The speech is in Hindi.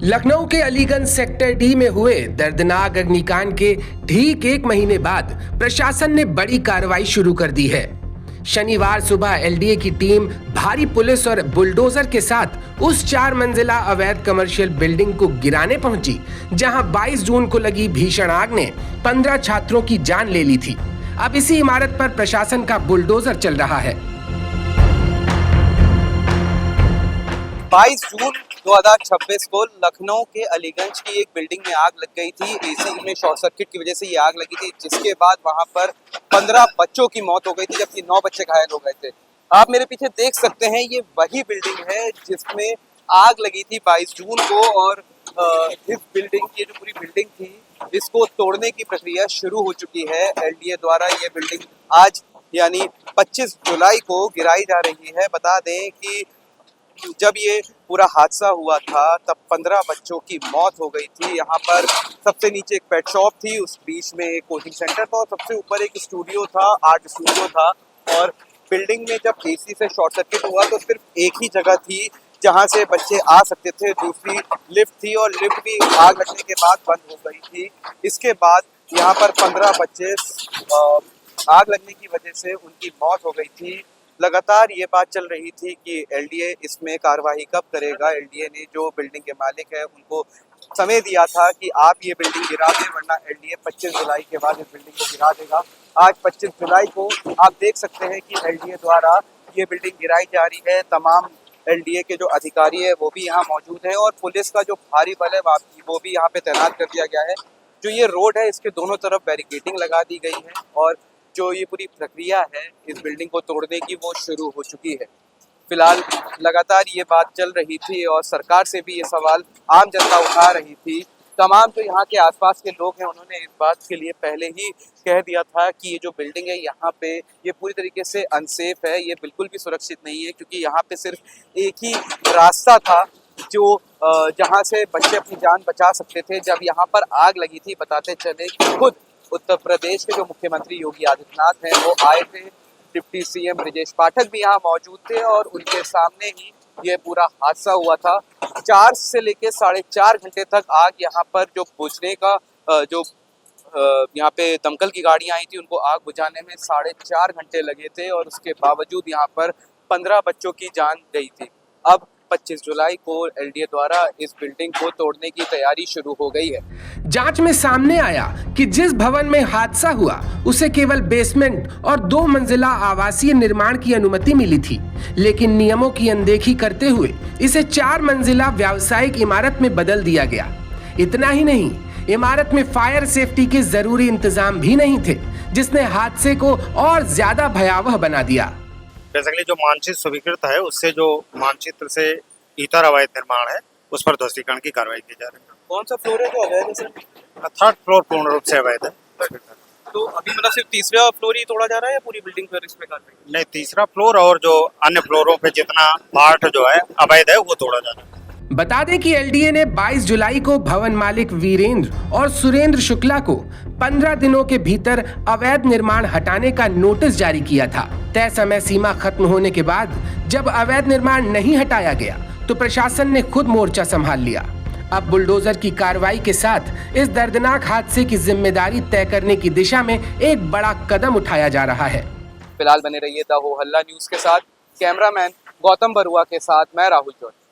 लखनऊ के अलीगंज सेक्टर डी में हुए दर्दनाक अग्निकांड के ठीक एक महीने बाद प्रशासन ने बड़ी कार्रवाई शुरू कर दी है। शनिवार सुबह एलडीए की टीम भारी पुलिस और बुलडोजर के साथ उस 4 मंजिला अवैध कमर्शियल बिल्डिंग को गिराने पहुंची, जहां 22 जून को लगी भीषण आग ने 15 छात्रों की जान ले ली थी। अब इसी इमारत पर प्रशासन का बुलडोजर चल रहा है। 22 जून 2026 को लखनऊ के अलीगंज की एक बिल्डिंग में आग लग गई थी। एसी में शॉर्ट सर्किट की वजह से ये आग लगी थी, जिसके बाद वहां पर 15 बच्चों की मौत हो गई थी, जबकि 9 बच्चे घायल हो गए थे। आप मेरे पीछे देख सकते हैं, ये वही बिल्डिंग है जिसमें आग लगी थी 22 जून को। और इस बिल्डिंग की जो पूरी बिल्डिंग थी, इसको तोड़ने की प्रक्रिया शुरू हो चुकी है। एलडीए द्वारा ये बिल्डिंग आज यानी 25 जुलाई को गिराई जा रही है। बता दें कि जब ये पूरा हादसा हुआ था तब 15 बच्चों की मौत हो गई थी। यहाँ पर सबसे नीचे एक पेट शॉप थी, उस बीच में एक कोचिंग सेंटर था और सबसे ऊपर एक स्टूडियो था, आर्ट स्टूडियो था। और बिल्डिंग में जब एसी से शॉर्ट सर्किट हुआ तो सिर्फ एक ही जगह थी जहाँ से बच्चे आ सकते थे, दूसरी लिफ्ट थी और लिफ्ट भी आग लगने के बाद बंद हो गई थी। इसके बाद यहाँ पर 15 बच्चे आग लगने की वजह से उनकी मौत हो गई थी। लगातार ये बात चल रही थी कि एलडीए इसमें कार्रवाई कब करेगा। एलडीए ने जो बिल्डिंग के मालिक है उनको समय दिया था कि आप ये बिल्डिंग गिरा दें, वरना एलडीए 25 जुलाई के बाद इस बिल्डिंग को गिरा देगा। आज 25 जुलाई को आप देख सकते हैं कि एलडीए द्वारा ये बिल्डिंग गिराई जा रही है। तमाम एलडीए के जो अधिकारी है वो भी यहाँ मौजूद हैं और पुलिस का जो भारी बल है वो भी यहाँ पे तैनात कर दिया गया है। जो ये रोड है इसके दोनों तरफ बैरिकेडिंग लगा दी गई है और जो ये पूरी प्रक्रिया है इस बिल्डिंग को तोड़ने की वो शुरू हो चुकी है। फिलहाल लगातार ये बात चल रही थी और सरकार से भी ये सवाल आम जनता उठा रही थी। तमाम जो यहाँ के आसपास के लोग हैं उन्होंने इस बात के लिए पहले ही कह दिया था कि ये जो बिल्डिंग है यहाँ पे ये पूरी तरीके से अनसेफ है, ये बिल्कुल भी सुरक्षित नहीं है, क्योंकि यहाँ पे सिर्फ एक ही रास्ता था जो जहाँ से बच्चे अपनी जान बचा सकते थे। जब यहाँ पर आग लगी थी, बताते चले कि खुद उत्तर प्रदेश के जो मुख्यमंत्री योगी आदित्यनाथ हैं वो आए थे, डिप्टी सीएम ब्रजेश पाठक भी यहाँ मौजूद थे और उनके सामने ही ये पूरा हादसा हुआ था। 4 से लेकर 4.5 घंटे तक आग यहाँ पर जो बुझने का जो यहाँ पे दमकल की गाड़ियाँ आई थी उनको आग बुझाने में 4.5 घंटे लगे थे और उसके बावजूद यहाँ पर 15 बच्चों की जान गई थी। अब 25 जुलाई को एलडीए द्वारा इस बिल्डिंग को तोड़ने की तैयारी शुरू हो गई है। जांच में सामने आया कि जिस भवन में हादसा हुआ उसे केवल बेसमेंट और 2 मंजिला आवासीय निर्माण की अनुमति मिली थी, लेकिन नियमों की अनदेखी करते हुए इसे 4 मंजिला व्यावसायिक इमारत में बदल दिया गया। इतना ही नहीं, इमारत में फायर सेफ्टी के जरूरी इंतजाम भी नहीं थे, जिसने हादसे को और ज्यादा भयावह बना दिया। बेसिकली जो मानचित्र स्वीकृत है उससे जो मानचित्र से इतर अवैध निर्माण है उस पर ध्वस्तीकरण की कार्रवाई की जा रही है। कौन सा फ्लोर है जो अवैध है सर? 3rd फ्लोर पूर्ण रूप से अवैध है। तो अभी मतलब सिर्फ तीसरा फ्लोर ही तोड़ा जा रहा है या पूरी बिल्डिंग पर इसमें कार्रवाई? नहीं, तीसरा फ्लोर और जो अन्य फ्लोरों पे जितना पार्ट जो है अवैध है वो तोड़ा जा रहा है। बता दें कि एलडीए ने 22 जुलाई को भवन मालिक वीरेंद्र और सुरेंद्र शुक्ला को 15 दिनों के भीतर अवैध निर्माण हटाने का नोटिस जारी किया था। तय समय सीमा खत्म होने के बाद जब अवैध निर्माण नहीं हटाया गया तो प्रशासन ने खुद मोर्चा संभाल लिया। अब बुलडोजर की कार्रवाई के साथ इस दर्दनाक हादसे की जिम्मेदारी तय करने की दिशा में एक बड़ा कदम उठाया जा रहा है। फिलहाल बने रहिए द हो हल्ला न्यूज के साथ। कैमरामैन गौतम बरुआ के साथ मैं राहुल जौहरी।